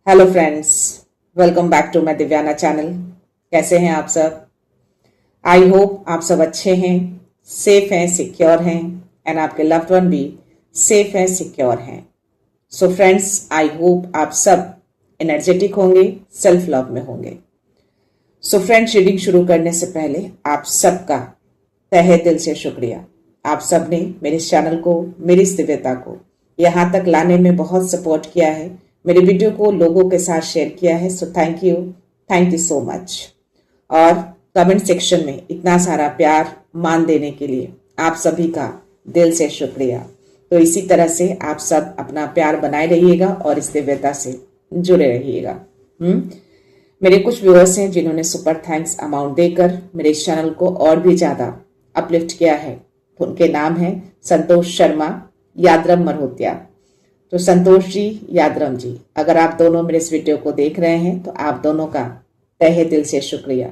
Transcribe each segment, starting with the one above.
Hello friends, welcome back to my Divyana channel. कैसे हैं आप सब? आई होप आप सब अच्छे हैं, सेफ हैं, सिक्योर हैं एंड आपके लव्ड वन भी सेफ हैं, सिक्योर हैं। सो फ्रेंड्स, आई होप आप सब एनर्जेटिक होंगे, सेल्फ लव में होंगे। सो फ्रेंड्स, रीडिंग शुरू करने से पहले आप सबका तहे दिल से शुक्रिया। आप सब ने मेरे इस चैनल को, मेरी इस दिव्यता को यहाँ तक लाने में बहुत सपोर्ट किया है, मेरे वीडियो को लोगों के साथ शेयर किया है। So thank you so much. और कमेंट सेक्शन में इतना सारा प्यार मान देने के लिए आप सभी का दिल से शुक्रिया। तो इसी तरह से आप सब अपना प्यार बनाए रहिएगा और इस दिव्यता से जुड़े रहिएगा। मेरे कुछ व्यूअर्स हैं जिन्होंने सुपर थैंक्स अमाउंट देकर मेरे इस चैनल को और भी ज्यादा अपलिफ्ट किया है। उनके नाम है संतोष शर्मा, यादरम मरहोत्या। तो संतोष जी, यादरम जी, अगर आप दोनों मेरे इस वीडियो को देख रहे हैं तो आप दोनों का तहे दिल से शुक्रिया।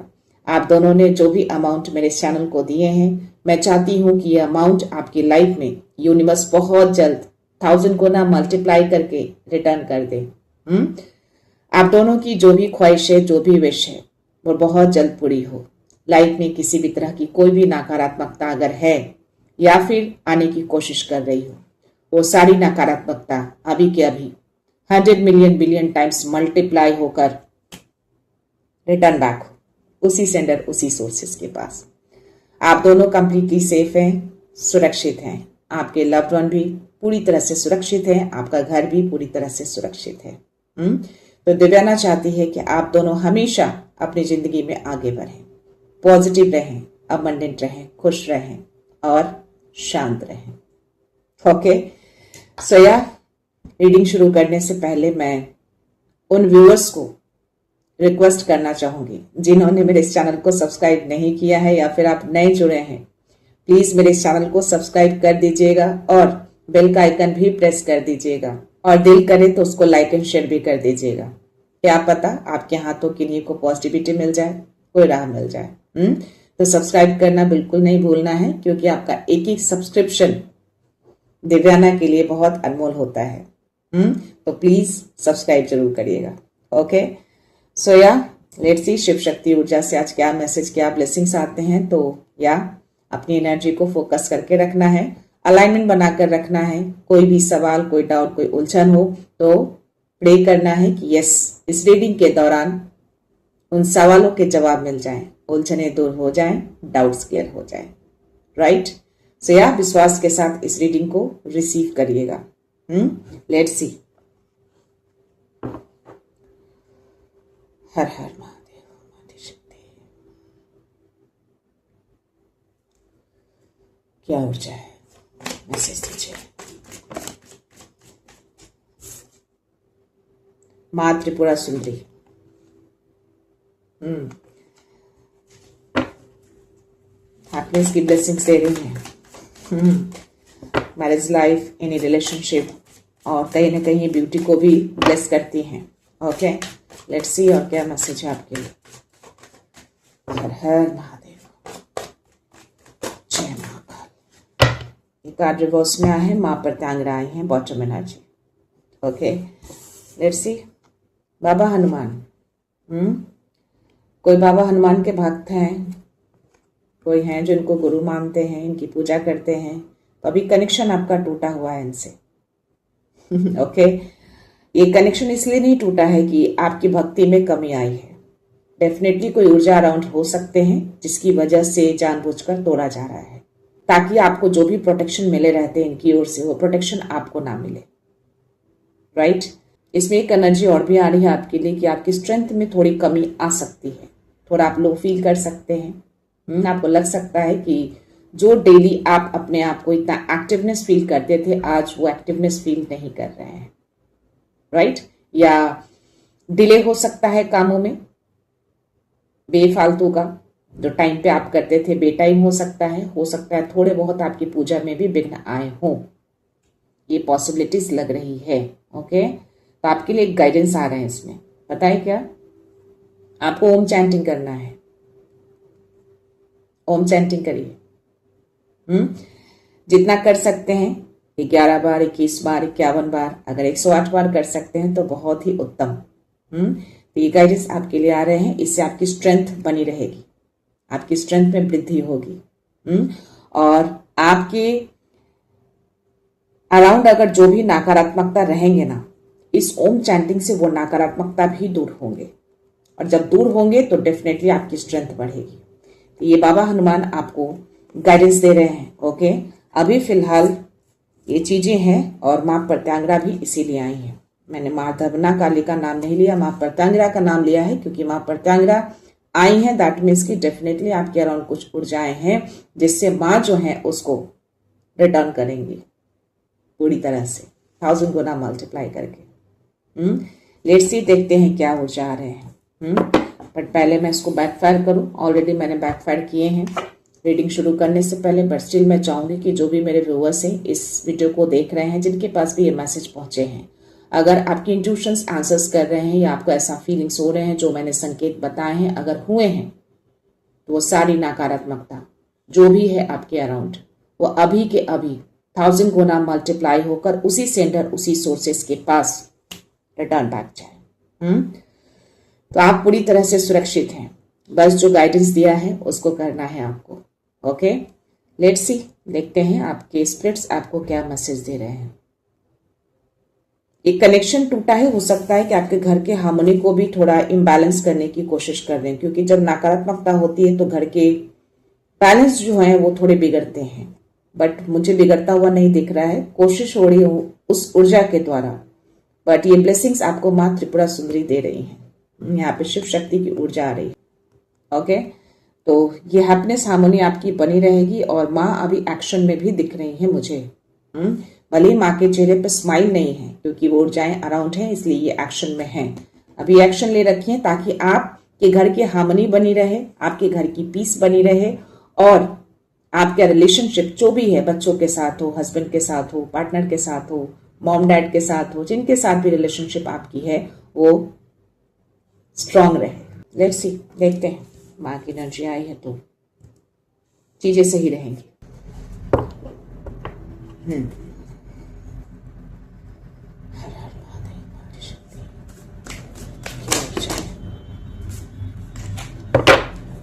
आप दोनों ने जो भी अमाउंट मेरे इस चैनल को दिए हैं, मैं चाहती हूं कि ये अमाउंट आपकी लाइफ में यूनिवर्स बहुत जल्द 1000 गुना मल्टीप्लाई करके रिटर्न कर दे। आप दोनों की जो भी ख्वाहिश है, जो भी विश है, वो बहुत जल्द पूरी हो। लाइफ में किसी भी तरह की कोई भी नकारात्मकता अगर है या फिर आने की कोशिश कर रही हो, वो सारी नकारात्मकता अभी के अभी 100 मिलियन बिलियन टाइम्स मल्टीप्लाई होकर रिटर्न बैक हो उसी सेंडर, उसी सोर्सेस के पास। आप दोनों कंप्लीटली सेफ हैं, सुरक्षित हैं। आपके लव्ड वन भी पूरी तरह से सुरक्षित है, आपका घर भी पूरी तरह से सुरक्षित है। तो दिव्याना चाहती है कि आप दोनों हमेशा अपनी जिंदगी में आगे बढ़ें, पॉजिटिव रहें, अबंडेंट रहें, खुश रहें और शांत रहें। ओके, सो रीडिंग शुरू करने से पहले मैं उन व्यूअर्स को रिक्वेस्ट करना चाहूंगी जिन्होंने मेरे इस चैनल को सब्सक्राइब नहीं किया है या फिर आप नए जुड़े हैं, प्लीज मेरे इस चैनल को सब्सक्राइब कर दीजिएगा और बेल का आइकन भी प्रेस कर दीजिएगा और दिल करे तो उसको लाइक एंड शेयर भी कर दीजिएगा। क्या पता आपके हाथों किन्हीं को पॉजिटिविटी मिल जाए, कोई राह मिल जाए। तो सब्सक्राइब करना बिल्कुल नहीं भूलना है, क्योंकि आपका एक एक सब्सक्रिप्शन दिव्याना के लिए बहुत अनमोल होता है। तो प्लीज सब्सक्राइब जरूर करिएगा। Okay, so let's see Shiv Shakti ऊर्जा से आज क्या मैसेज, क्या ब्लेसिंग्स आते हैं। तो अपनी एनर्जी को फोकस करके रखना है, अलाइनमेंट बनाकर रखना है। कोई भी सवाल, कोई डाउट, कोई उलझन हो तो प्रे करना है कि यस, इस रीडिंग के दौरान उन सवालों के जवाब मिल जाएं, उलझने दूर हो जाएं, डाउट्स क्लियर हो जाएं। राइट? सो विश्वास के साथ इस रीडिंग को रिसीव करिएगा। Let's see. हर हर महादेव, माते शक्ति। क्या ऊर्जा है, मैसेज दीजिए। माँ त्रिपुरा सुंदरी, हैप्पीनेस की ब्लेसिंग्स दे रही हैं। मैरिज लाइफ, एनी रिलेशनशिप और कहीं ना कहीं ब्यूटी को भी ब्लेस करती हैं। ओके, लेट्स सी और क्या मैसेज है आपके लिए। हर हर महादेव, जय महाकाल। ये कार्ड रिवर्स में आए हैं, माँ पर त्यांगरा आए हैं, bottom energy. Okay, let's see. Baba Hanuman, कोई बाबा हनुमान के भक्त हैं, कोई हैं जो इनको गुरु मानते हैं, इनकी पूजा करते हैं, तो अभी कनेक्शन आपका टूटा हुआ है इनसे। ओके, ये कनेक्शन इसलिए नहीं टूटा है कि आपकी भक्ति में कमी आई है। डेफिनेटली कोई ऊर्जा अराउंड हो सकते हैं जिसकी वजह से जानबूझकर तोड़ा जा रहा है, ताकि आपको जो भी प्रोटेक्शन मिले रहते हैं इनकी ओर से, वो प्रोटेक्शन आपको ना मिले। राइट? इसमें एक एनर्जी और भी आ रही है आपके लिए कि आपकी स्ट्रेंथ में थोड़ी कमी आ सकती है, थोड़ा आप लो फील कर सकते हैं। आपको लग सकता है कि जो डेली आप अपने आप को इतना एक्टिवनेस फील करते थे, आज वो एक्टिवनेस फील नहीं कर रहे हैं। राइट? या डिले हो सकता है कामों में, बेफालतू का जो टाइम पे आप करते थे बेटाइम हो सकता है थोड़े बहुत आपकी पूजा में भी विघ्न आए हों, ये पॉसिबिलिटीज लग रही है। ओके, तो आपके लिए एक गाइडेंस आ रहे हैं इसमें। पता है क्या, आपको ओम चैंटिंग करना है। ओम चैंटिंग करिए, जितना कर सकते हैं 11 बार, 21 बार, 51 बार, अगर 108 बार कर सकते हैं तो बहुत ही उत्तम। तो ये गाइडेंस आपके लिए आ रहे हैं, इससे आपकी स्ट्रेंथ बनी रहेगी, आपकी स्ट्रेंथ में वृद्धि होगी। और आपके अराउंड अगर जो भी नकारात्मकता रहेंगे ना, इस ओम चैंटिंग से वो नकारात्मकता भी दूर होंगे, और जब दूर होंगे तो डेफिनेटली आपकी स्ट्रेंथ बढ़ेगी। तो ये बाबा हनुमान आपको गाइडेंस दे रहे हैं। ओके, अभी फिलहाल ये चीजें हैं, और माँ प्रत्यांगिरा भी इसीलिए आई है। मैंने माँ धर्मना काली का नाम नहीं लिया, माँ प्रत्यांगिरा का नाम लिया है, क्योंकि माँ प्रत्यांगिरा आई हैं, दैट मीन्स की डेफिनेटली आपके अराउंड कुछ ऊर्जाएं हैं जिससे माँ जो है उसको रिटर्न करेंगी पूरी तरह से, 1000 गुना मल्टीप्लाई करके। लेट्स सी, देखते हैं क्या ऊर्जा आ रहे हैं। बट पहले मैं इसको बैकफायर करूं, ऑलरेडी मैंने बैकफायर किए हैं रीडिंग शुरू करने से पहले, बट स्टिल मैं चाहूंगी कि जो भी मेरे व्यूअर्स हैं इस वीडियो को देख रहे हैं, जिनके पास भी ये मैसेज पहुंचे हैं, अगर आपकी इंट्यूशंस आंसर्स कर रहे हैं या आपको ऐसा फीलिंग्स हो रहे हैं जो मैंने संकेत बताए हैं, अगर हुए हैं, तो वो सारी नकारात्मकता जो भी है आपके अराउंड, वो अभी के अभी 1000 गुना मल्टीप्लाई होकर उसी सेंटर, उसी सोर्सेस के पास रिटर्न बैक जाए। तो आप पूरी तरह से सुरक्षित हैं, बस जो गाइडेंस दिया है उसको करना है आपको। ओके, लेट्स सी, देखते हैं आपके स्पिरिट्स आपको क्या मैसेज दे रहे हैं। एक कनेक्शन टूटा है, हो सकता है कि आपके घर के हार्मोनी को भी थोड़ा इम्बैलेंस करने की कोशिश कर रहे हैं, क्योंकि जब नकारात्मकता होती है तो घर के बैलेंस जो है वो थोड़े बिगड़ते हैं, बट मुझे बिगड़ता हुआ नहीं दिख रहा है, कोशिश हो रही है उस ऊर्जा के द्वारा। बट ये ब्लेसिंग्स आपको माँ त्रिपुरा सुंदरी दे रही हैं, यहाँ पे शिव शक्ति की ऊर्जा आ रही है। ओके, तो ये हैप्पीनेस हार्मोनी आपकी बनी रहेगी, और माँ अभी एक्शन में भी दिख रही है मुझे। भले ही माँ के चेहरे पर स्माइल नहीं है, क्योंकि वो ऊर्जाएं अराउंड हैं, इसलिए ये एक्शन में हैं। अभी एक्शन ले रखी है ताकि आपके घर की हार्मनी बनी रहे, आपके घर की पीस बनी रहे, और आपका रिलेशनशिप जो भी है, बच्चों के साथ हो, हस्बैंड के साथ हो, पार्टनर के साथ हो, मॉम डैड के साथ हो, जिनके साथ भी रिलेशनशिप आपकी है, वो स्ट्रांग रहे। लेट्स सी, देखते हैं माँ की एनर्जी आई है तो चीजें सही रहेंगी।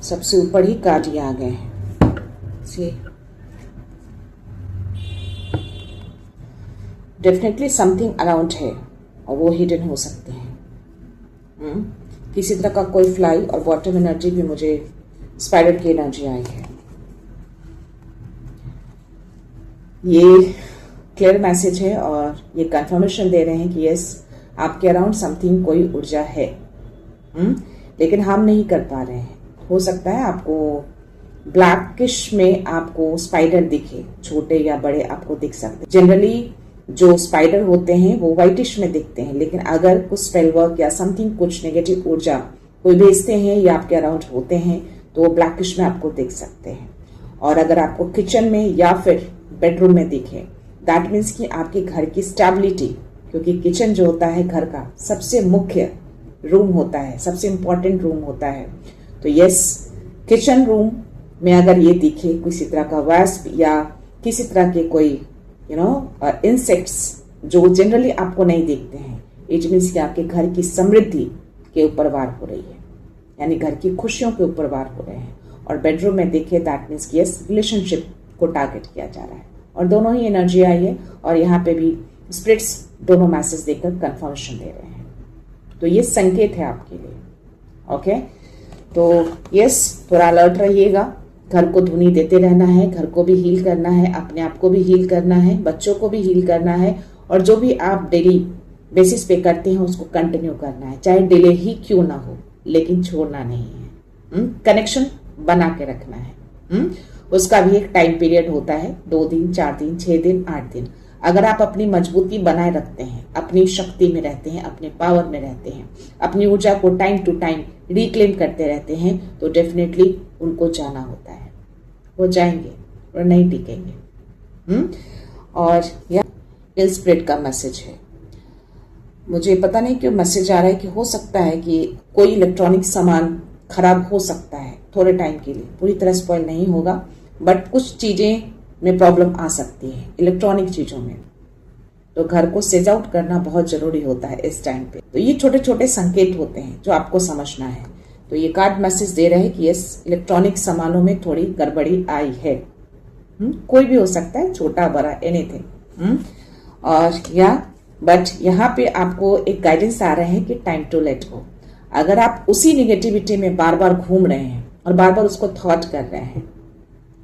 सबसे ऊपर ही कार्ड ये आ गए हैं। सी, डेफिनेटली समथिंग अराउंड है, और वो हिडन हो सकते हैं। किसी तरह का कोई फ्लाई, और बॉटम एनर्जी भी मुझे स्पाइडर की एनर्जी आई है। ये क्लियर मैसेज है, और ये कंफर्मेशन दे रहे हैं कि यस, आपके अराउंड समथिंग, कोई ऊर्जा है, लेकिन हम नहीं कर पा रहे हैं। हो सकता है आपको ब्लैकिश में आपको स्पाइडर दिखे, छोटे या बड़े आपको दिख सकते हैं। जनरली जो स्पाइडर होते हैं वो व्हाइटिश में दिखते हैं, लेकिन अगर कुछ स्पेल वर्क या समथिंग, कुछ नेगेटिव ऊर्जा कोई भेजते हैं या आपके अराउंड होते हैं, तो वो ब्लैकिश में आपको दिख सकते हैं। और अगर आपको किचन में या फिर बेडरूम में दिखे, दैट मीन्स कि आपके घर की स्टेबिलिटी, क्योंकि किचन जो होता है घर का सबसे मुख्य रूम होता है, सबसे इंपॉर्टेंट रूम होता है। तो यस, किचन रूम में अगर ये दिखे किसी तरह का वास्प या किसी तरह के कोई इंसेक्ट्स जो जनरली आपको नहीं दिखते हैं, इट मीन्स कि आपके घर की समृद्धि के ऊपर वार हो रही है, यानी घर की खुशियों के ऊपर वार हो रहे हैं। और बेडरूम में देखे, दैट मीन्स कि यस, रिलेशनशिप को टारगेट किया जा रहा है, और दोनों ही एनर्जी आई है, और यहाँ पे भी स्पिरिट्स दोनों मैसेज देकर कंफर्मेशन दे रहे हैं। तो ये संकेत है आपके लिए। ओके, तो यस, थोड़ा अलर्ट रहिएगा, घर को धुनी देते रहना है, घर को भी हील करना है, अपने आप को भी हील करना है, बच्चों को भी हील करना है, और जो भी आप डेली बेसिस पे करते हैं उसको कंटिन्यू करना है, चाहे डिले ही क्यों ना हो, लेकिन छोड़ना नहीं है। कनेक्शन बना के रखना है। उसका भी एक टाइम पीरियड होता है, 2 दिन, 4 दिन, 6 दिन, 8 दिन। अगर आप अपनी मजबूती बनाए रखते हैं, अपनी शक्ति में रहते हैं, अपने पावर में रहते हैं, अपनी ऊर्जा को टाइम टू टाइम रिक्लेम करते रहते हैं, तो डेफिनेटली उनको जाना होता है, वो जाएंगे और नहीं टिकेंगे। और यह इल स्प्रिट का मैसेज है। मुझे पता नहीं क्यों मैसेज आ रहा है कि हो सकता है कि कोई इलेक्ट्रॉनिक सामान खराब हो सकता है थोड़े टाइम के लिए, पूरी तरह स्पॉइल नहीं होगा, बट कुछ चीजें में प्रॉब्लम आ सकती है इलेक्ट्रॉनिक चीजों में। तो घर को सेज आउट करना बहुत जरूरी होता है इस टाइम पे। तो ये छोटे छोटे संकेत होते हैं जो आपको समझना है। तो ये कार्ड मैसेज दे रहे हैं कि यस, इलेक्ट्रॉनिक सामानों में थोड़ी गड़बड़ी आई है। कोई भी हो सकता है, छोटा बड़ा एनीथिंग। और बट यहाँ पे आपको एक गाइडेंस आ रहे हैं कि टाइम टू लेट गो। अगर आप उसी निगेटिविटी में बार बार घूम रहे हैं और बार बार उसको थॉट कर रहे हैं,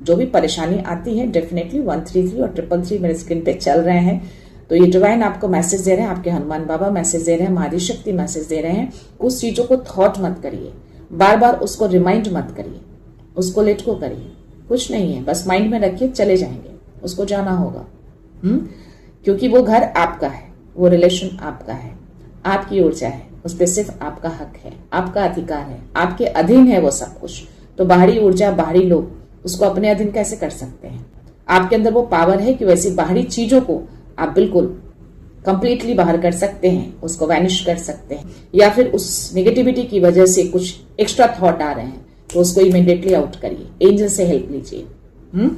जो भी परेशानी आती है, डेफिनेटली 133 और 333 मेरे स्क्रीन पे चल रहे हैं। तो ये डिवाइन आपको मैसेज दे रहे हैं, आपके हनुमान बाबा मैसेज दे रहे हैं, मादी शक्ति मैसेज दे रहे हैं। उस चीजों को थॉट मत करिए, बार बार उसको रिमाइंड मत करिए, उसको लेट गो करिए। कुछ नहीं है, बस माइंड में रखिए, चले जाएंगे, उसको जाना होगा। क्योंकि वो घर आपका है, वो रिलेशन आपका है, आपकी ऊर्जा है, उस पर सिर्फ आपका हक है, आपका अधिकार है, आपके अधीन है वो सब कुछ। तो बाहरी ऊर्जा, बाहरी लोग उसको अपने अधीन कैसे कर सकते हैं? आपके अंदर वो पावर है कि वैसी बाहरी चीजों को आप बिल्कुल कंप्लीटली बाहर कर सकते हैं, उसको वैनिश कर सकते हैं। या फिर उस नेगेटिविटी की वजह से कुछ एक्स्ट्रा थॉट आ रहे हैं तो उसको इमीडिएटली आउट करिए, एंजल से हेल्प लीजिए।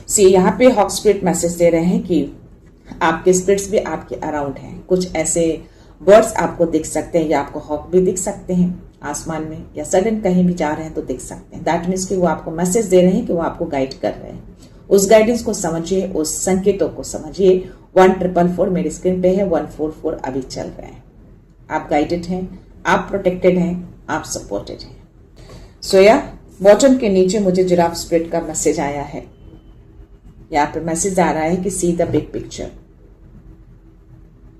सी यहाँ पे हॉक स्पिरिट मैसेज दे रहे हैं कि आपके स्पिरिट्स भी आपके अराउंड हैं। कुछ ऐसे बर्ड्स आपको दिख सकते हैं, या आपको हॉक भी दिख सकते हैं आसमान में, या सडन कहीं भी जा रहे हैं तो दिख सकते हैं। दैट मीन्स कि वो आपको मैसेज दे रहे हैं कि वो आपको गाइड कर रहे हैं। उस गाइडेंस को समझिए, उस संकेतों को समझिए। 1444 मेरी स्क्रीन पे है, 144 अभी चल रहे हैं। आप गाइडेड हैं, आप प्रोटेक्टेड हैं, आप सपोर्टेड हैं। सोया बॉटम के नीचे मुझे जिराफ स्पिरिट का मैसेज आया है। यहाँ पे मैसेज आ रहा है कि सी द बिग पिक्चर।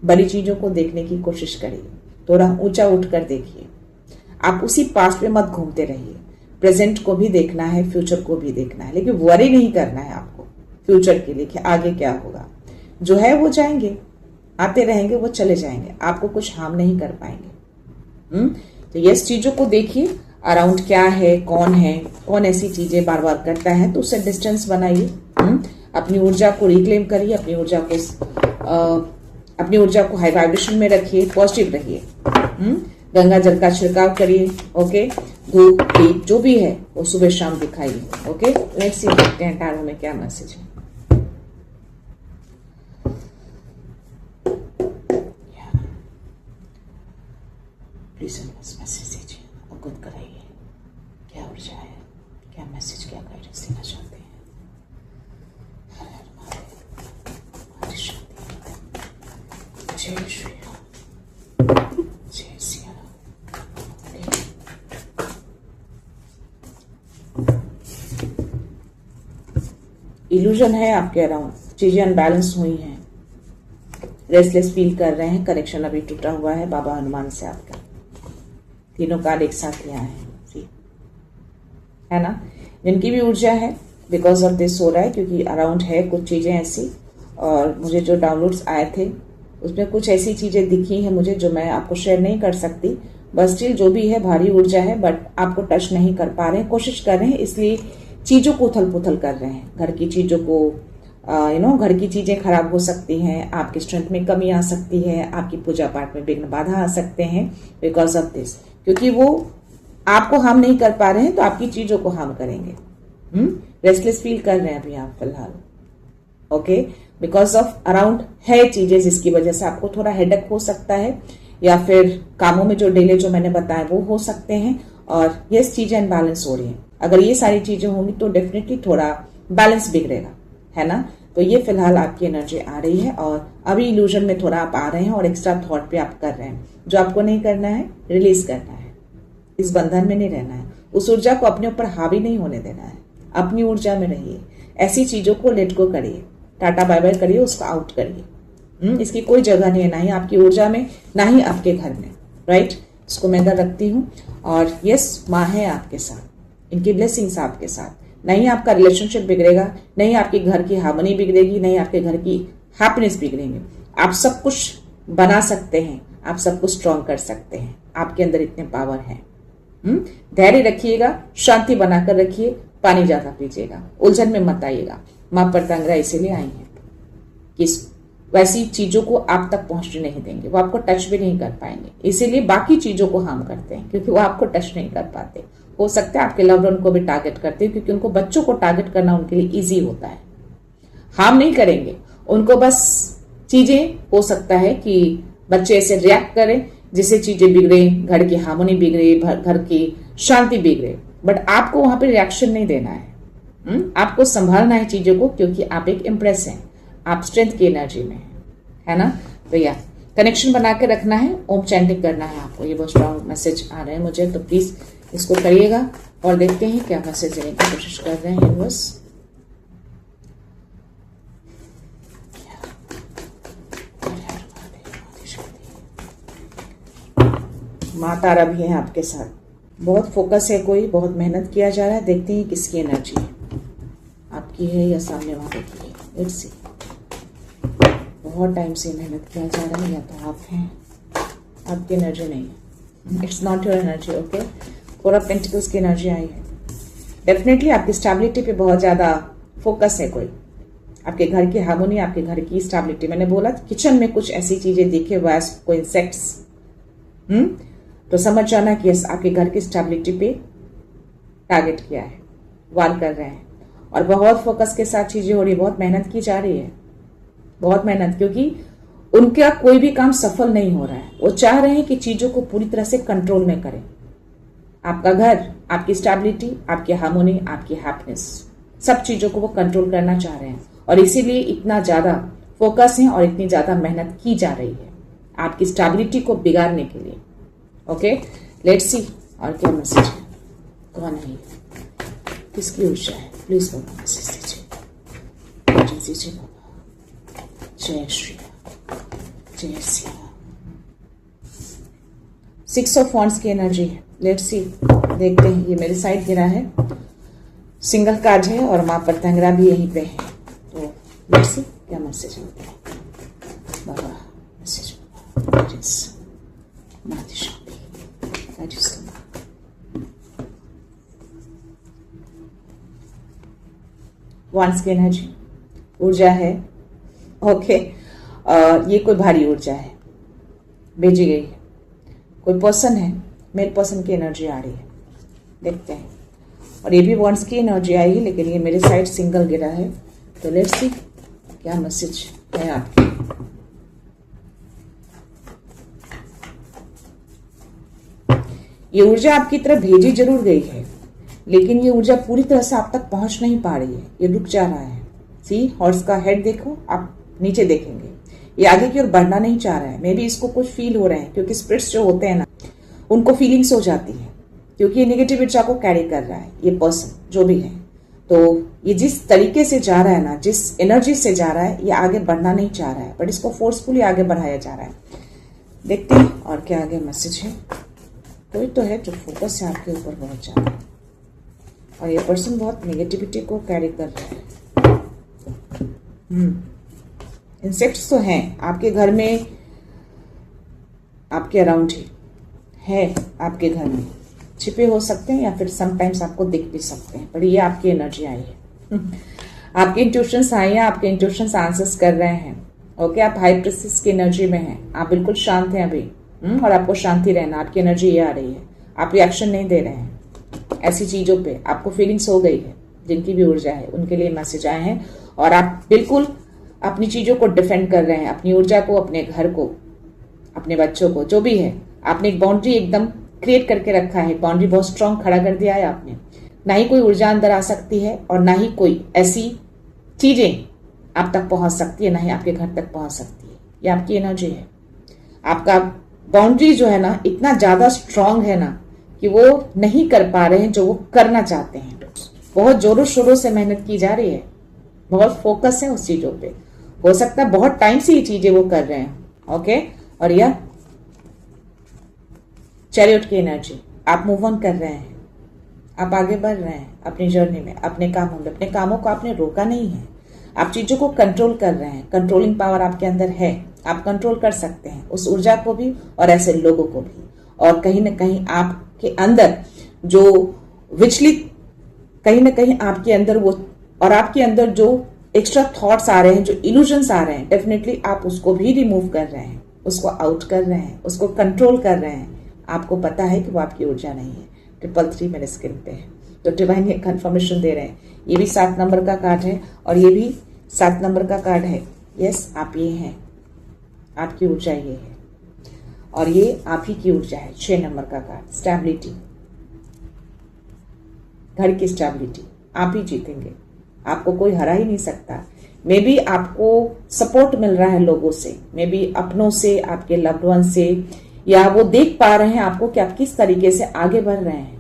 बड़ी चीजों को देखने की कोशिश करिए, थोड़ा ऊंचा उठकर देखिए। आप उसी पास्ट में मत घूमते रहिए। प्रेजेंट को भी देखना है, फ्यूचर को भी देखना है, लेकिन वरी नहीं करना है आपको फ्यूचर के लिए कि आगे क्या होगा। जो है वो जाएंगे, आते रहेंगे, वो चले जाएंगे, आपको कुछ हार्म नहीं कर पाएंगे। तो ये चीजों को देखिए, अराउंड क्या है, कौन ऐसी चीजें बार बार करता है, तो उससे डिस्टेंस बनाइए। अपनी ऊर्जा को रिक्लेम करिए, अपनी ऊर्जा को हाई वाइब्रेशन में रखिए, पॉजिटिव रहिए। गंगा जल का छिड़काव करिए। ओके, धूप दीप जो भी है वो सुबह शाम दिखाइए। ओके, लेट्स सी देखते हैं टैरो में क्या मैसेज है। प्लीज मैसेज दीजिए, अवगत कराइए, क्या ऊर्जा है, क्या मैसेज, क्या गाइडेंस देना चाहते हैं। जय श्री राम, जय सिया राम। इल्यूजन है आपके अराउंड, चीजें अनबैलेंस हुई हैं, रेस्टलेस फील कर रहे हैं, कनेक्शन अभी टूटा हुआ है बाबा हनुमान से आपका। तीनों कार्ड एक साथ ले आए हैं, है ना। जिनकी भी ऊर्जा है बिकॉज ऑफ दिस हो रहा है, क्योंकि अराउंड है कुछ चीजें ऐसी। और मुझे जो डाउनलोड्स आए थे उसमें कुछ ऐसी चीजें दिखी हैं मुझे जो मैं आपको शेयर नहीं कर सकती। बस स्टिल जो भी है भारी ऊर्जा है, बट आपको टच नहीं कर पा रहे हैं, कोशिश कर रहे हैं, इसलिए चीजों को उथल पुथल कर रहे हैं। घर की चीजों को घर की चीजें खराब हो सकती हैं, आपकी स्ट्रेंथ में कमी आ सकती है, आपकी पूजा पाठ में विघ्न बाधा आ सकते हैं बिकॉज ऑफ दिस। क्योंकि वो आपको हार्म नहीं कर पा रहे हैं तो आपकी चीजों को हार्म करेंगे। रेस्टलेस फील कर रहे हैं अभी आप फिलहाल। ओके, बिकॉज ऑफ अराउंड है चीजें जिसकी वजह से आपको थोड़ा हेडेक हो सकता है, या फिर कामों में जो डिले जो मैंने बताया वो हो सकते हैं। और ये चीजें अनबैलेंस हो रही हैं। अगर ये सारी चीजें होंगी तो डेफिनेटली थोड़ा बैलेंस बिगड़ेगा, है ना। तो ये फिलहाल आपकी एनर्जी आ रही है और अभी इल्यूजन में थोड़ा आप आ रहे हैं और एक्स्ट्रा थॉट पे आप कर रहे हैं। जो आपको नहीं करना है, रिलीज करना है, इस बंधन में नहीं रहना है, उस ऊर्जा को अपने ऊपर हावी नहीं होने देना है। अपनी ऊर्जा में रहिए, ऐसी चीजों को लेट गो करिए, टाटा बाय बाय करिए, उसको आउट करिए। इसकी कोई जगह नहीं है, ना ही आपकी ऊर्जा में, ना ही आपके घर में। राइट, इसको मैं इधर रखती हूँ। और यस, माँ है आपके साथ, इनकी ब्लेसिंग्स आपके साथ। नहीं आपका रिलेशनशिप बिगड़ेगा, नहीं आपके घर की हार्मनी बिगड़ेगी, नहीं आपके घर की हैप्पीनेस बिगड़ेंगे। आप सब कुछ बना सकते हैं, आप सब कुछ स्ट्रॉन्ग कर सकते हैं, आपके अंदर इतने पावर है। धैर्य रखिएगा, शांति बनाकर रखिए, पानी ज्यादा पीजिएगा, उलझन में मत आइएगा। मां प्रत्यंगरा इसीलिए आई है कि वैसी चीजों को आप तक पहुंचने नहीं देंगे, वो आपको टच भी नहीं कर पाएंगे। इसीलिए बाकी चीजों को हार्म करते हैं, क्योंकि वो आपको टच नहीं कर पाते। हो सकता है आपके लव्ड वन को भी टारगेट करते हैं, क्योंकि उनको बच्चों को टारगेट करना उनके लिए इजी होता है। हार्म नहीं करेंगे, उनको बस चीजें हो सकता है कि बच्चे ऐसे रिएक्ट करें जिससे चीजें बिगड़े, घर की हार्मोनी बिगड़े, घर की शांति बिगड़े, बट आपको वहां पे रिएक्शन नहीं देना है। आपको संभालना है चीजों को, क्योंकि आप एक इम्प्रेस हैं, आप स्ट्रेंथ की एनर्जी में है ना। तो या कनेक्शन बना के रखना है, ओम चैंटिंग करना है आपको। ये बहुत स्ट्रॉन्ग मैसेज आ रहे हैं मुझे, तो प्लीज इसको करिएगा और देखते हैं क्या मैसेज देने की कोशिश कर रहे हैं यूनिवर्स। माँ तारा भी है आपके साथ, बहुत फोकस है, कोई बहुत मेहनत किया जा रहा है। देखते हैं किसकी एनर्जी है, आपकी है या सामने वाले की है। लेट्स सी, बहुत टाइम से मेहनत किया जा रहा है, या तो आप हैं, आपकी एनर्जी नहीं है, it's not your energy. Okay, 4 of pentacles की एनर्जी आई है। डेफिनेटली आपकी स्टेबिलिटी पे बहुत ज्यादा फोकस है, कोई आपके घर की हार्मोनी, आपके घर की स्टेबिलिटी। मैंने बोला किचन में कुछ ऐसी चीजें दिखे, वास्प, कोई इंसेक्ट्स, तो समझ जाना कि आपके घर की स्टेबिलिटी पे टारगेट किया है, वार कर रहे हैं, और बहुत फोकस के साथ चीजें हो रही है, बहुत मेहनत की जा रही है, बहुत मेहनत, क्योंकि उनका कोई भी काम सफल नहीं हो रहा है। वो चाह रहे हैं कि चीजों को पूरी तरह से कंट्रोल में करें, आपका घर, आपकी स्टेबिलिटी, आपकी हार्मोनी, आपकी हैप्पीनेस, सब चीजों को वो कंट्रोल करना चाह रहे हैं, और इसीलिए इतना ज्यादा फोकस है और इतनी ज्यादा मेहनत की जा रही है आपकी स्टेबिलिटी को बिगाड़ने के लिए। ओके, लेट्स सी और क्या मैसेज है, कौन है, किसकी ऊर्जा है, प्लीज बाबा मैसेज दीजिए बाबा। जय श्री राम, जय श्री राम। 6 ऑफ वॉन्ड्स की एनर्जी है। लेट्स सी, देखते हैं, ये मेरे साइड गिरा है, सिंगल कार्ड है और माँ पतंगरा भी यहीं पे है, तो लेट्स सी क्या मैसेज है बाबा, मैसेज वॉन्ड्स की एनर्जी, ऊर्जा है। ओके, ये कोई भारी ऊर्जा है, भेजी गई है, कोई पर्सन है, मेल पर्सन की एनर्जी आ रही है, देखते हैं। और ये भी वॉन्ड्स की एनर्जी आई है, लेकिन ये मेरे साइड सिंगल गिरा है, तो लेट्स सी क्या मैसेज है आपकी। ये ऊर्जा आपकी तरफ भेजी जरूर गई है, लेकिन ये ऊर्जा पूरी तरह से आप तक पहुंच नहीं पा रही है, ये रुक जा रहा है। सी, हॉर्स का हेड देखो, आप नीचे देखेंगे, ये आगे की ओर बढ़ना नहीं चाह रहा है। मे बी इसको कुछ फील हो रहे हैं, क्योंकि स्पिरिट्स जो होते हैं ना, उनको फीलिंग्स हो जाती है, क्योंकि ये नेगेटिव ऊर्जा को कैरी कर रहा है ये पर्सन जो भी है। तो ये जिस तरीके से जा रहा है ना, जिस एनर्जी से जा रहा है, ये आगे बढ़ना नहीं चाह रहा है, बट इसको फोर्सफुली आगे बढ़ाया जा रहा है। देखते हैं और क्या आगे मैसेज है। कोई तो है जो फोकस है आपके ऊपर बहुत ज्यादा, और ये पर्सन बहुत नेगेटिविटी को कैरी कर रहा है। इंसेक्ट्स तो हैं आपके घर में, आपके अराउंड ही है, आपके घर में छिपे हो सकते हैं, या फिर समटाइम्स आपको दिख भी सकते हैं, पर ये आपकी एनर्जी आई है। आपके इंट्यूशंस आई हैं, आपके इंट्यूशंस आंसर्स कर रहे हैं। ओके, आप हाई प्रिंसेस की एनर्जी में हैं, आप बिल्कुल शांत हैं अभी, और आपको शांति रहना, आपकी एनर्जी ये आ रही है। आप रिएक्शन नहीं दे रहे हैं ऐसी चीजों पे, आपको फीलिंग्स हो गई है, जिनकी भी ऊर्जा है उनके लिए मैसेज आए हैं, और आप बिल्कुल अपनी चीजों को डिफेंड कर रहे हैं, अपनी ऊर्जा को, अपने घर को, अपने बच्चों को, जो भी है। आपने एक बाउंड्री एकदम क्रिएट करके रखा है, बाउंड्री बहुत स्ट्रांग खड़ा कर दिया है आपने। ना ही कोई ऊर्जा अंदर आ सकती है, और ना ही कोई ऐसी चीजें आप तक पहुंच सकती है, ना ही आपके घर तक पहुंच सकती है। ये आपकी एनर्जी है। आपका बाउंड्री जो है ना, इतना ज्यादा स्ट्रांग है ना, कि वो नहीं कर पा रहे हैं जो वो करना चाहते हैं। बहुत जोरों शोरों से मेहनत की जा रही है, बहुत फोकस है उस चीजों पे। हो सकता है बहुत टाइम से ये चीजें वो कर रहे हैं। ओके, और यह चैरियट की एनर्जी, आप मूव ऑन कर रहे हैं, आप आगे बढ़ रहे हैं अपनी जर्नी में, अपने कामों में। अपने कामों को आपने रोका नहीं है, आप चीजों को कंट्रोल कर रहे हैं। कंट्रोलिंग पावर आपके अंदर है, आप कंट्रोल कर सकते हैं उस ऊर्जा को भी और ऐसे लोगों को भी। और कहीं ना कहीं आपके अंदर जो विचलित, कहीं ना कहीं आपके अंदर वो, और आपके अंदर जो एक्स्ट्रा थॉट्स आ रहे हैं, जो इल्यूजन्स आ रहे हैं, डेफिनेटली आप उसको भी रिमूव कर रहे हैं, उसको आउट कर रहे हैं, उसको कंट्रोल कर रहे हैं। आपको पता है कि वो आपकी ऊर्जा नहीं है। 333 मेरे स्क्रीन पे है, तो डिवाइन ये कंफर्मेशन दे रहे हैं। ये भी 7 नंबर का कार्ड है, और ये भी 7 नंबर का कार्ड है। यस, आप ये हैं, आपकी ऊर्जा ये है और ये आप ही की ऊर्जा है। 6 नंबर का कार्ड, स्टेबिलिटी, घर की स्टेबिलिटी। आप ही जीतेंगे, आपको कोई हरा ही नहीं सकता। मे बी आपको सपोर्ट मिल रहा है लोगों से, मे बी अपनों से, आपके लव्ड वन से, या वो देख पा रहे हैं आपको कि आप किस तरीके से आगे बढ़ रहे हैं,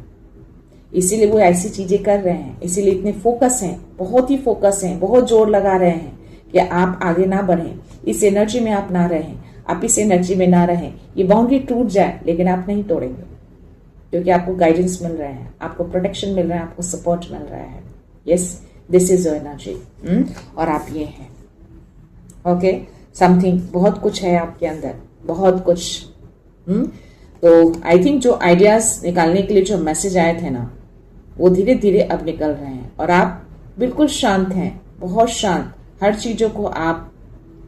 इसीलिए वो ऐसी चीजें कर रहे हैं। इसीलिए इतने फोकस हैं, बहुत ही फोकस हैं, बहुत जोर लगा रहे हैं कि आप आगे ना बढ़ें, इस एनर्जी में आप ना रहें, आप इस एनर्जी में ना रहें। ये बाउंड्री टूट जाए लेकिन आप नहीं तोड़ेंगे, क्योंकि आपको गाइडेंस मिल रहे हैं, आपको प्रोटेक्शन मिल रहा है, आपको सपोर्ट मिल रहा है। Yes, this is your energy. और आप ये हैं। ओके, समथिंग, बहुत कुछ है आपके अंदर, बहुत कुछ। तो आई थिंक जो आइडियाज निकालने के लिए जो मैसेज आए थे ना, वो धीरे धीरे अब निकल रहे हैं और आप बिल्कुल शांत हैं, बहुत शांत। हर चीजों को आप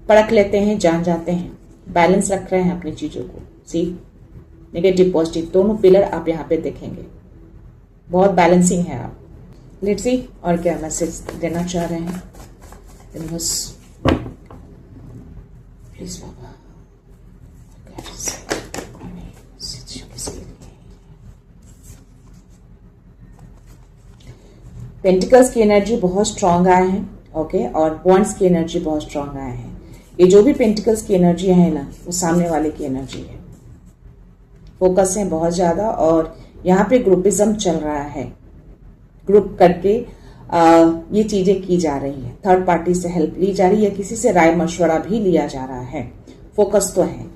परख लेते हैं, जान जाते हैं, बैलेंस रख रहे हैं अपनी चीजों को। सी, नेगेटिव पॉजिटिव दोनों पिलर आप यहाँ पे देखेंगे, बहुत बैलेंसिंग है आप। लेट्स सी और क्या मैसेज देना चाह रहे हैं प्लीज बाबा। पेंटिकल्स की एनर्जी बहुत स्ट्रांग आए हैं, ओके, और वॉन्ड्स की एनर्जी बहुत स्ट्रांग आए हैं। ये जो भी पेंटिकल्स की एनर्जी है ना, वो सामने वाले की एनर्जी है। फोकस है बहुत ज्यादा और यहाँ पे ग्रुपिज्म चल रहा है, ग्रुप करके ये चीजें की जा रही है। थर्ड पार्टी से हेल्प ली जा रही है, किसी से राय मशवरा भी लिया जा रहा है। फोकस तो है,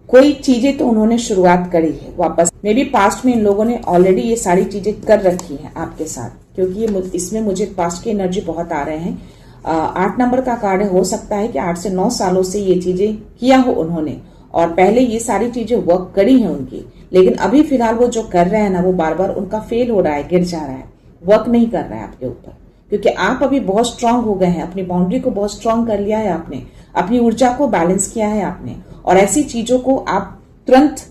कोई चीजें तो उन्होंने शुरुआत करी है वापस। मे बी पास्ट में इन लोगों ने ऑलरेडी ये सारी चीजें कर रखी हैं आपके साथ, क्योंकि ये इसमें मुझे पास्ट की एनर्जी बहुत आ रहे हैं। 8 नंबर का कार्ड है, हो सकता है कि 8 से 9 सालों से ये चीजें किया हो उन्होंने और पहले ये सारी चीजें वर्क करी हैं उनकी, लेकिन अभी फिलहाल वो जो कर रहे हैं ना, वो बार बार उनका फेल हो रहा है, गिर जा रहा है, वर्क नहीं कर रहा है आपके ऊपर, क्योंकि आप अभी बहुत स्ट्रांग हो गए हैं। अपनी बाउंड्री को बहुत स्ट्रांग कर लिया है आपने, अपनी ऊर्जा को बैलेंस किया है आपने, और ऐसी चीजों को आप तुरंत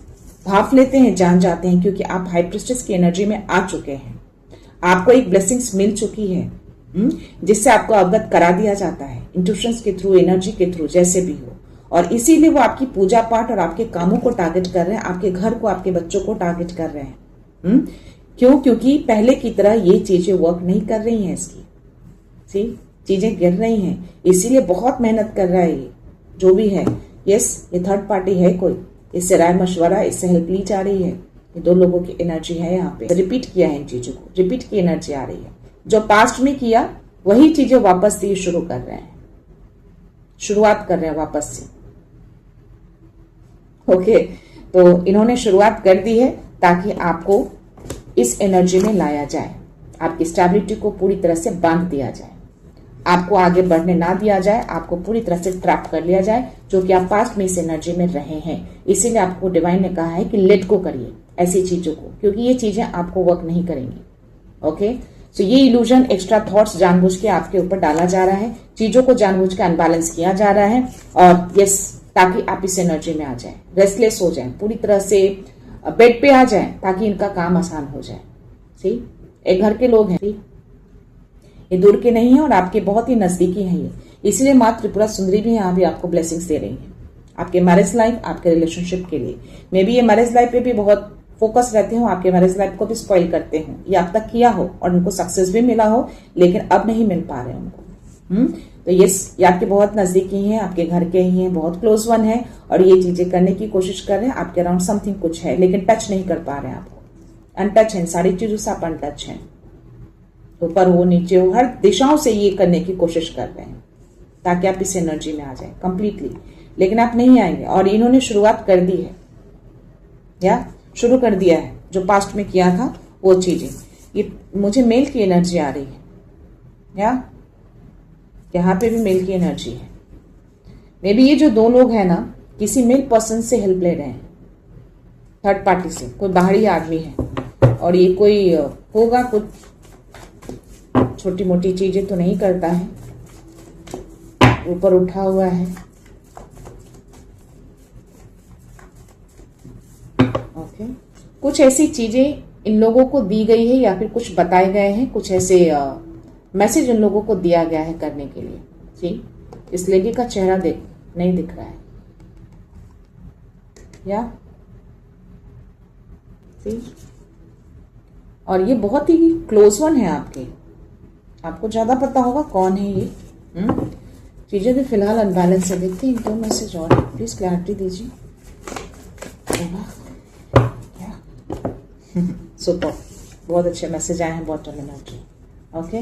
भाप लेते हैं, जान जाते हैं, क्योंकि आप हाई प्रिस्टेस की एनर्जी में आ चुके हैं। आपको एक ब्लेसिंग्स मिल चुकी है, जिससे आपको अवगत करा दिया जाता है, इंट्यूशंस के थ्रू, एनर्जी के थ्रू, जैसे भी हो। और इसीलिए वो आपकी पूजा पाठ और आपके कामों को टारगेट कर रहे हैं, आपके घर को, आपके बच्चों को टारगेट कर रहे हैं। क्यों? क्योंकि पहले की तरह ये चीजें वर्क नहीं कर रही हैं, इसकी सी चीजें गिर रही हैं, इसीलिए बहुत मेहनत कर रहा है ये जो भी है। यस, ये थर्ड पार्टी है कोई, इससे राय मशवरा, इससे हेल्प ली जा रही है। ये 2 लोगों की एनर्जी है यहाँ पे, रिपीट किया है इन चीजों को, रिपीट की एनर्जी आ रही है। जो पास्ट में किया वही चीजें वापस से शुरू कर रहे हैं, शुरुआत कर रहे हैं वापस से। ओके, तो इन्होंने शुरुआत कर दी है ताकि आपको इस एनर्जी में लाया जाए, आपकी स्टेबिलिटी को पूरी तरह से बांध दिया जाए, आपको आगे बढ़ने ना दिया जाए, आपको पूरी तरह से ट्रैप कर लिया जाए, जो कि आप पास्ट में इस एनर्जी में रहे हैं। इसीलिए आपको डिवाइन ने कहा है कि लेट गो करिए ऐसी चीजों को, क्योंकि ये चीजें आपको वर्क नहीं करेंगी। ओके, सो ये इल्यूजन, एक्स्ट्रा थॉट्स जानबूझ के आपके ऊपर डाला जा रहा है, चीजों को जानबूझ के अनबैलेंस किया जा रहा है, और यस, ताकि आप इस एनर्जी में आ जाए, रेस्टलेस हो जाए, पूरी तरह से बेड पे आ जाए, ताकि इनका काम आसान हो जाए। सी, एक घर के लोग हैं, ये दूर के नहीं है और आपके बहुत ही नजदीकी हैं ये, इसलिए माँ त्रिपुरा सुंदरी भी यहाँ भी आपको ब्लेसिंग्स दे रही है आपके मैरिज लाइफ, आपके रिलेशनशिप के लिए। मे बी ये मैरिज लाइफ पे भी बहुत फोकस रहते हो, आपके मैरिज लाइफ को भी स्पॉइल करते हो, ये अब तक किया हो और उनको सक्सेस भी मिला हो, लेकिन अब नहीं मिल पा रहे उनको। तो ये आपके बहुत नजदीकी हैं, आपके घर के ही हैं, बहुत क्लोज वन है, और ये चीजें करने की कोशिश कर रहे हैं। आपके अराउंड समथिंग कुछ है, लेकिन टच नहीं कर पा रहे हैं आपको, अनटच है, सारी चीजों से आप अनटच हैं, ऊपर हो नीचे हो, हर दिशाओं से ये करने की कोशिश कर रहे हैं ताकि आप इस एनर्जी में आ जाए कंप्लीटली, लेकिन आप नहीं आएंगे। और इन्होंने शुरुआत कर दी है, या शुरू कर दिया है, जो पास्ट में किया था वो चीजें। ये मुझे मेल की एनर्जी आ रही है, या यहाँ पे भी मेल की एनर्जी है। मे बी ये जो 2 लोग हैं ना, किसी मेल पर्सन से हेल्प ले रहे हैं, थर्ड पार्टी से, कोई बाहरी आदमी है, और ये कोई होगा, कुछ छोटी मोटी चीजें तो नहीं करता है, ऊपर उठा हुआ है। ओके, कुछ ऐसी चीजें इन लोगों को दी गई है, या फिर कुछ बताए गए हैं, कुछ ऐसे मैसेज इन लोगों को दिया गया है करने के लिए। ठीक, इस लेडी का चेहरा नहीं दिख रहा है, या और ये बहुत ही क्लोज वन है आपके, आपको ज्यादा पता होगा कौन है ये। चीजें भी फिलहाल अनबैलेंस है। देखते हैं 2 मैसेज और, प्लीज क्लैरिटी दीजिए। सुपर, बहुत अच्छे मैसेज आए हैं bottom energy. Okay,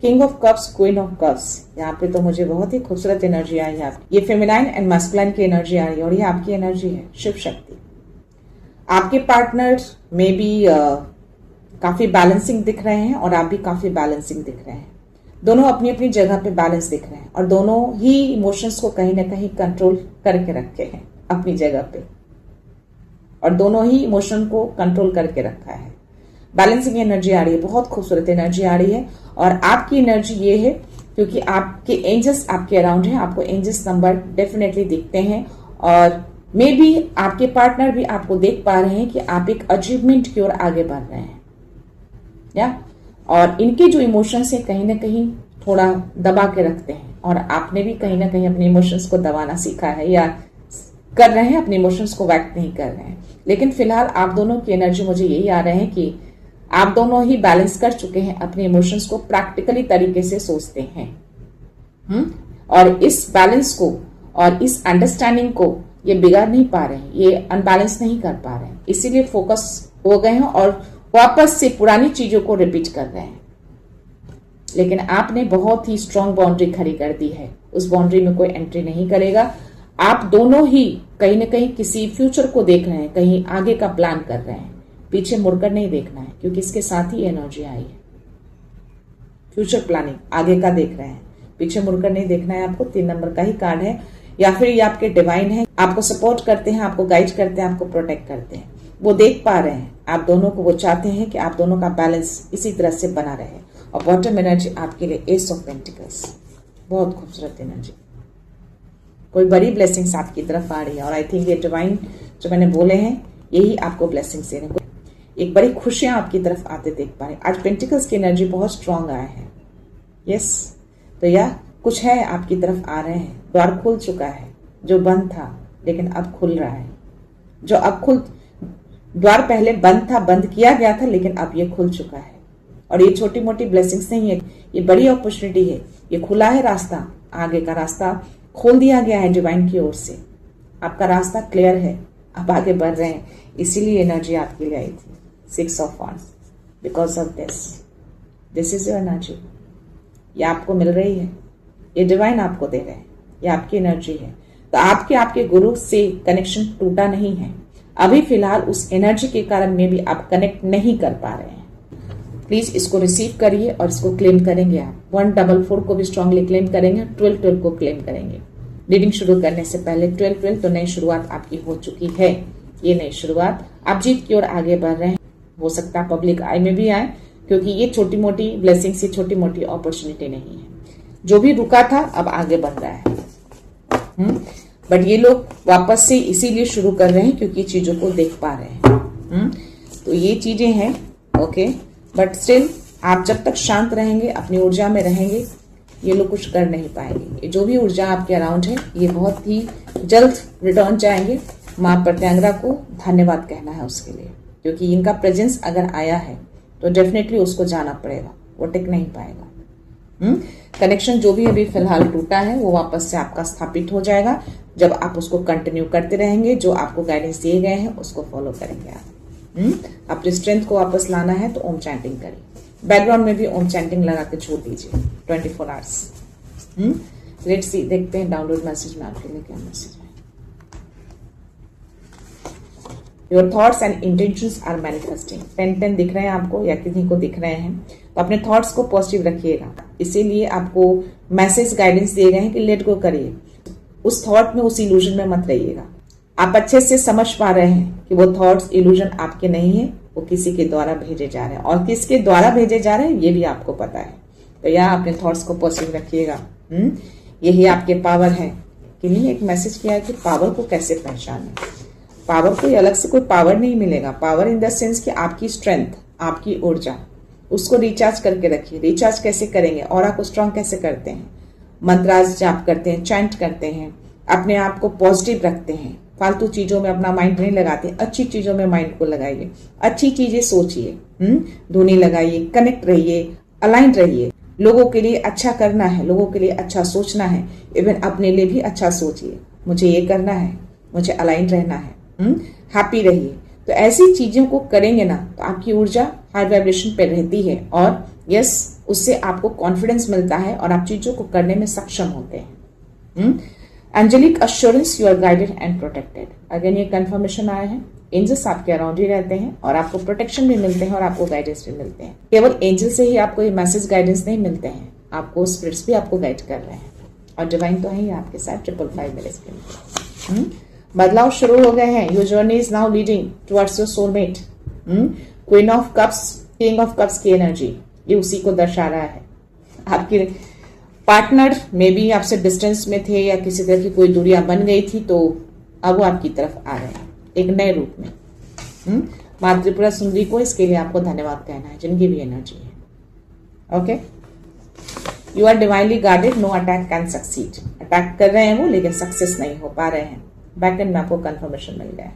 king of cups, queen of cups, यहाँ पे तो मुझे बहुत ही खूबसूरत एनर्जी आई है आपकी। ये फेमिनाइन एंड मस्कुलाइन की एनर्जी आ रही है और ये आपकी एनर्जी है, शिव शक्ति। आपके पार्टनर में भी काफी बैलेंसिंग दिख रहे हैं और आप भी काफी बैलेंसिंग दिख रहे हैं। दोनों अपनी अपनी जगह पे बैलेंस दिख रहे हैं और दोनों ही इमोशंस को कहीं ना कहीं कंट्रोल करके रखे हैं अपनी जगह पे, और दोनों ही इमोशन को कंट्रोल करके रखा है। बैलेंसिंग एनर्जी आ रही है, बहुत खूबसूरत एनर्जी आ रही है। और आपकी एनर्जी ये है क्योंकि आपके एंजल्स आपके अराउंड हैं, आपको एंजल्स नंबर डेफिनेटली दिखते हैं और मे बी आपके पार्टनर भी आपको देख पा रहे हैं कि आप एक अचीवमेंट की ओर आगे बढ़ रहे हैं, या और इनके जो इमोशंस है कहीं ना कहीं थोड़ा दबा के रखते हैं और आपने भी कहीं ना कहीं अपने इमोशंस को दबाना सीखा है या कर रहे हैं, अपने इमोशंस को व्यक्त नहीं कर रहे हैं। लेकिन फिलहाल आप दोनों की एनर्जी मुझे यही आ रहे हैं कि आप दोनों ही बैलेंस कर चुके हैं, अपने इमोशंस को प्रैक्टिकली तरीके से सोचते हैं और इस बैलेंस को और इस अंडरस्टैंडिंग को ये बिगाड़ नहीं पा रहे हैं, ये अनबैलेंस नहीं कर पा रहे हैं, इसीलिए फोकस हो गए हैं और वापस से पुरानी चीजों को रिपीट कर रहे हैं। लेकिन आपने बहुत ही स्ट्रांग बाउंड्री खड़ी कर दी है, उस बाउंड्री में कोई एंट्री नहीं करेगा। आप दोनों ही कहीं ना कहीं किसी फ्यूचर को देख रहे हैं, कहीं आगे का प्लान कर रहे हैं, पीछे मुड़कर नहीं देखना है क्योंकि इसके साथ ही एनर्जी आई है। फ्यूचर प्लानिंग, आगे का देख रहे हैं, पीछे मुड़कर नहीं देखना है आपको। 3 नंबर का ही कार्ड है, या फिर ये आपके डिवाइन है, आपको सपोर्ट करते हैं, आपको गाइड करते हैं, आपको प्रोटेक्ट करते हैं। वो देख पा रहे हैं आप दोनों को, वो चाहते हैं कि आप दोनों का बैलेंस इसी तरह से बना रहे। और बॉटम एनर्जी आपके लिए एस ऑफ पेंटिकल्स, बहुत खूबसूरत एनर्जी। कोई बड़ी ब्लेसिंग्स आपकी तरफ आ रही है और आई थिंक ये डिवाइन जो मैंने बोले हैं यही आपको ब्लेसिंग्स दे रहे हैं। एक बड़ी खुशियां आपकी तरफ आते देख पा रहे हैं। आज पेंटिकल्स की एनर्जी बहुत स्ट्रांग आया है। यस, तो यह कुछ है आपकी तरफ आ रहे हैं। द्वार खुल चुका है, जो बंद था लेकिन अब खुल रहा है। जो अब खुल, द्वार पहले बंद था, बंद किया गया था, लेकिन अब ये खुल चुका है। और ये छोटी मोटी ब्लेसिंग्स नहीं है, ये बड़ी अपॉर्चुनिटी है। ये खुला है रास्ता, आगे का रास्ता खोल दिया गया है डिवाइन की ओर से। आपका रास्ता क्लियर है, आप आगे बढ़ रहे हैं। इसीलिए एनर्जी आपके लिए आई थी 6 of wands, because of this is your energy. ये आपको मिल रही है, ये डिवाइन आपको दे रहे हैं, ये आपकी एनर्जी है। तो आपके गुरु से कनेक्शन टूटा नहीं है। अभी फिलहाल उस एनर्जी के कारण में भी आप कनेक्ट नहीं कर पा रहे हैं। प्लीज इसको रिसीव करिए और इसको क्लेम करेंगे आप। 144 को भी स्ट्रांगली क्लेम करेंगे, 12 को क्लेम करेंगे। रीडिंग शुरू करने से पहले 12 तो नई शुरुआत आपकी हो चुकी है। ये नई शुरुआत, आप जीत की ओर आगे बढ़ रहे हैं। हो सकता है पब्लिक आई में भी आए, क्योंकि ये छोटी मोटी ब्लेसिंग्स, ये छोटी मोटी अपॉर्चुनिटी नहीं है। जो भी रुका था अब आगे बढ़ रहा है। बट ये लोग वापस से इसीलिए शुरू कर रहे हैं क्योंकि चीजों को देख पा रहे हैं। तो ये चीजें हैं, ओके। बट स्टिल आप जब तक शांत रहेंगे, अपनी ऊर्जा में रहेंगे, ये लोग कुछ कर नहीं पाएंगे। ये जो भी ऊर्जा आपके अराउंड है, ये बहुत ही जल्द रिटर्न जाएंगे। माँ प्रत्यांगरा को धन्यवाद कहना है उसके लिए, क्योंकि इनका प्रेजेंस अगर आया है तो डेफिनेटली उसको जाना पड़ेगा, वो टिक नहीं पाएगा। कनेक्शन जो भी अभी फिलहाल टूटा है वो वापस से आपका स्थापित हो जाएगा जब आप उसको कंटिन्यू करते रहेंगे। जो आपको गाइडेंस दिए गए हैं उसको फॉलो करेंगे आप। अपनी स्ट्रेंथ को वापस लाना है तो ओम चैंटिंग करिए। बैकग्राउंड में भी ओम चैंटिंग लगा के छोड़ दीजिए 24 आवर्स। लेट्स सी, देखते हैं डाउनलोड मैसेज में आपके लिए क्या मैसेज है। Your thoughts and intentions are manifesting. 10 दिख रहे हैं आपको या किसी को दिख रहे हैं, तो अपने थॉट्स को पॉजिटिव रखिएगा। इसीलिए आपको मैसेज गाइडेंस दिए गए हैं कि लेट गो करिए। उस थॉट में, उस इल्यूजन में मत रहिएगा। आप अच्छे से समझ पा रहे हैं कि वो थॉट्स, इल्यूजन आपके नहीं है, वो किसी के द्वारा भेजे जा रहे हैं, और किसके द्वारा भेजे जा रहे हैं ये भी आपको पता है। तो यहाँ अपने थॉट्स को पॉजिटिव रखिएगा। यही आपके पावर है। किन्हीं एक मैसेज किया है कि पावर को कैसे पहचाने। पावर कोई अलग से कोई पावर नहीं मिलेगा। पावर इन द सेंस कि आपकी स्ट्रेंथ, आपकी ऊर्जा, उसको रिचार्ज करके रखिए। रिचार्ज कैसे करेंगे? ऑरा को स्ट्रांग कैसे करते हैं? मंत्रास जाप करते हैं, चैंट करते हैं, अपने आप को पॉजिटिव रखते हैं, फालतू चीजों में अपना माइंड नहीं लगाते, अच्छी चीजों में माइंड को लगाइए, अच्छी चीजें सोचिए, धुनी लगाइए, कनेक्ट रहिए, अलाइन रहिए। लोगों के लिए अच्छा करना है, लोगों के लिए अच्छा सोचना है, इवन अपने लिए भी अच्छा सोचिए, मुझे ये करना है, मुझे अलाइन रहना है, हैप्पी रहिए। तो ऐसी चीजों को करेंगे ना तो आपकी ऊर्जा हाई वाइब्रेशन पे रहती है और यस, उससे आपको कॉन्फिडेंस मिलता है और आप चीजों को करने में सक्षम होते हैं। Angelic assurance, you are guided and protected. Again ये कंफर्मेशन आया है, एंजल्स आपके अराउंड ही रहते हैं और आपको प्रोटेक्शन भी मिलते हैं और आपको गाइडेंस भी मिलते हैं। केवल एंजल से ही आपको ये मैसेज गाइडेंस नहीं मिलते हैं, आपको स्पिरिट्स भी आपको गाइड कर रहे हैं और डिवाइन तो है ही आपके साथ 555 मेरे स्क्रीन। बदलाव शुरू हो गए हैं। Your journey is now leading towards your soulmate. Queen of cups, king of cups की एनर्जी ये उसी को दर्शा रहा है। आपके पार्टनर में भी आपसे डिस्टेंस में थे या किसी तरह की कोई दूरियां बन गई थी, तो अब वो आपकी तरफ आ रहे हैं एक नए रूप में। माँ त्रिपुरा सुंदरी को इसके लिए आपको धन्यवाद कहना है, जिनकी भी एनर्जी है। Okay, you are divinely guarded, no attack can succeed. Attack कर रहे हैं वो, लेकिन सक्सेस नहीं हो पा रहे हैं। बैक एंड में आपको कंफर्मेशन मिल गया है।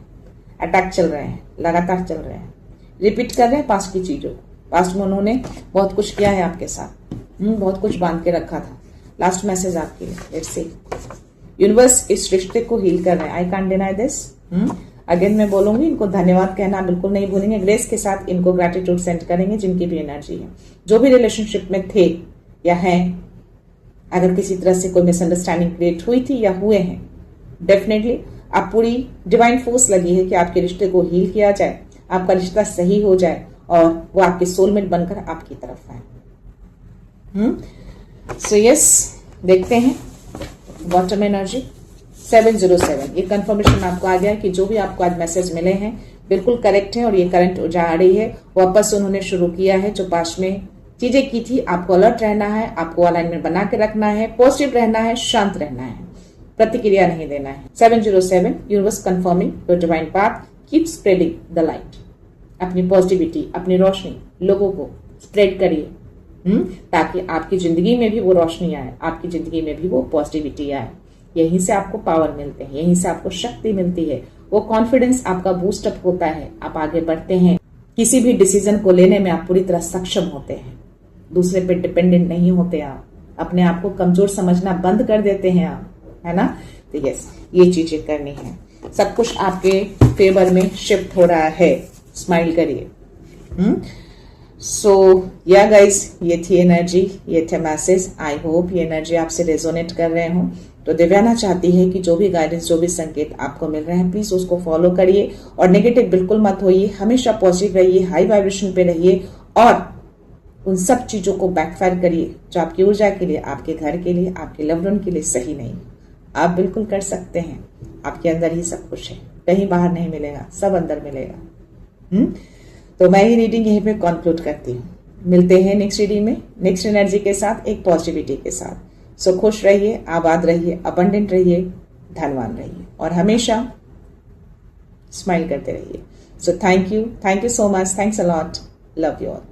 अटैक चल रहे हैं, लगातार चल रहे हैं, रिपीट कर रहे हैं पास्ट की चीजों को। पास्ट में उन्होंने बहुत कुछ किया है आपके साथ, बहुत कुछ बांध के रखा था। लास्ट मैसेज आपके लिए, लेट्स सी। यूनिवर्स इस रिश्ते को हील कर रहे हैं। I can't deny this. Again मैं बोलूंगी, इनको धन्यवाद कहना बिल्कुल नहीं भूलेंगे। ग्रेस के साथ इनको ग्रेटिट्यूड सेंड करेंगे, जिनकी भी एनर्जी है, जो भी रिलेशनशिप में थे या हैं। अगर किसी तरह से कोई मिसअंडरस्टैंडिंग क्रिएट हुई थी या हुए हैं, डेफिनेटली आप पूरी डिवाइन फोर्स लगी है कि आपके रिश्ते को हील किया जाए, आपका रिश्ता सही हो जाए और वो आपके सोलमेट बनकर आपकी तरफ आए। सो यस, देखते हैं बॉटम एनर्जी 707। ये कंफर्मेशन आपको आ गया है कि जो भी आपको आज मैसेज मिले हैं बिल्कुल करेक्ट है और ये करंट ऊर्जा आ रही है। वापस उन्होंने शुरू किया है जो पास्ट में चीजें की थी। आपको अलर्ट रहना है, आपको अलाइनमेंट बना के रखना है, पॉजिटिव रहना है, शांत रहना है, प्रतिक्रिया नहीं देना है। 707, universe confirming your divine path, keep spreading the light. अपनी पॉजिटिविटी, अपनी रोशनी लोगों को स्प्रेड करिए, ताकि आपकी जिंदगी में भी वो रोशनी आए, आपकी जिंदगी में भी वो पॉजिटिविटी आए। यहीं से आपको पावर मिलते हैं, यहीं से आपको शक्ति मिलती है, वो कॉन्फिडेंस आपका बूस्टअप होता है, आप आगे बढ़ते हैं। किसी भी डिसीजन को लेने में आप पूरी तरह सक्षम होते हैं, दूसरे पे डिपेंडेंट नहीं होते, आप अपने आप को कमजोर समझना बंद कर देते हैं आप, है ना। तो यस, ये चीजें करनी है। सब कुछ आपके फेवर में शिफ्ट हो रहा है। स्माइल करिए। सो या गाइज, ये थी एनर्जी, ये थे मैसेज। आई होप ये एनर्जी आपसे रेजोनेट कर रहे हो। तो दिव्याना चाहती है कि जो भी गाइडेंस, जो भी संकेत आपको मिल रहे हैं, प्लीज उसको फॉलो करिए और नेगेटिव बिल्कुल मत होइए। हमेशा पॉजिटिव रहिए, हाई वाइब्रेशन पे रहिए और उन सब चीजों को बैकफायर करिए जो आपकी ऊर्जा के लिए, आपके घर के लिए, आपके लव्ड वन के लिए सही नहीं। आप बिल्कुल कर सकते हैं, आपके अंदर ही सब कुछ है, कहीं बाहर नहीं मिलेगा, सब अंदर मिलेगा। तो मैं ही रीडिंग यहीं पे कंक्लूड करती हूँ। मिलते हैं नेक्स्ट रीडिंग में, नेक्स्ट एनर्जी के साथ, एक पॉजिटिविटी के साथ। सो खुश रहिए, आबाद रहिए, अबंडेंट रहिए, धनवान रहिए और हमेशा स्माइल करते रहिए। So thank you so much, thanks a lot, love you all.